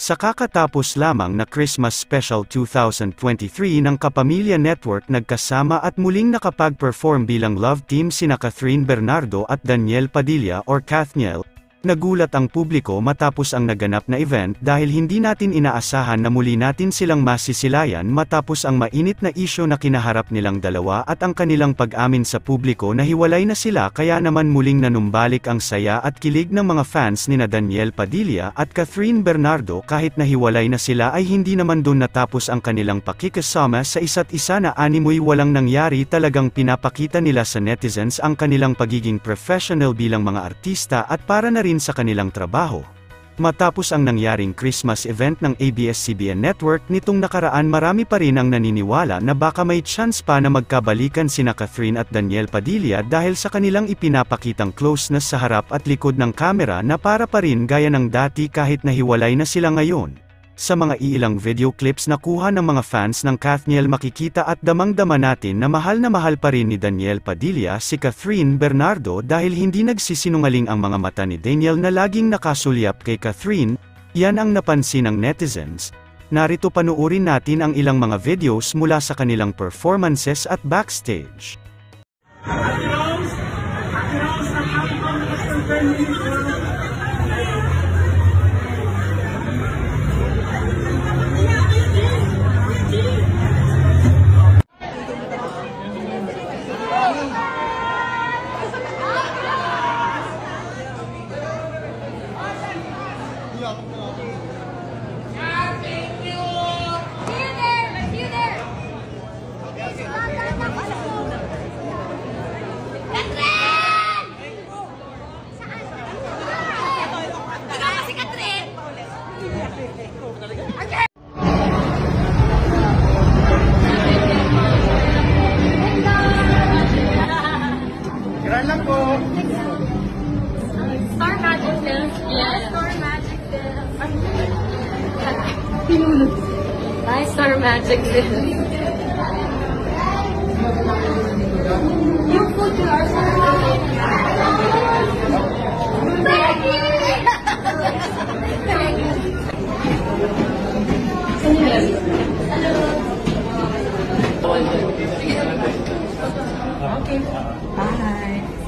Sa kakatapos lamang na Christmas Special 2023 ng Kapamilya Network nagkasama at muling nakapag-perform bilang love team sina Cathryn Bernardo at Daniel Padilla or Kathniel. Nagulat ang publiko matapos ang naganap na event dahil hindi natin inaasahan na muli natin silang masisilayan matapos ang mainit na isyu na kinaharap nilang dalawa at ang kanilang pag-amin sa publiko na hiwalay na sila, kaya naman muling nanumbalik ang saya at kilig ng mga fans nina Daniel Padilla at Cathryn Bernardo. Kahit na hiwalay na sila ay hindi naman doon natapos ang kanilang pakikisama sa isa't isa na animoy walang nangyari. Talagang pinapakita nila sa netizens ang kanilang pagiging professional bilang mga artista at para na rin sa kanilang trabaho. Matapos ang nangyaring Christmas event ng ABS-CBN Network nitong nakaraan, marami pa rin ang naniniwala na baka may chance pa na magkabalikan sina Cathryn at Daniel Padilla dahil sa kanilang ipinapakitang closeness sa harap at likod ng kamera na para pa rin gaya ng dati kahit nahiwalay na sila ngayon. Sa mga iilang video clips na kuha ng mga fans ng Kathniel, makikita at damang-dama natin na mahal pa rin ni Daniel Padilla si Cathryn Bernardo dahil hindi nagsisinungaling ang mga mata ni Daniel na laging nakasulyap kay Cathryn. Yan ang napansin ng netizens. Narito panuorin natin ang ilang mga videos mula sa kanilang performances at backstage. Star Magic Film. Yes, Star Magic Film. Hi, Star Magic Film. Yung food to our Okay. Bye.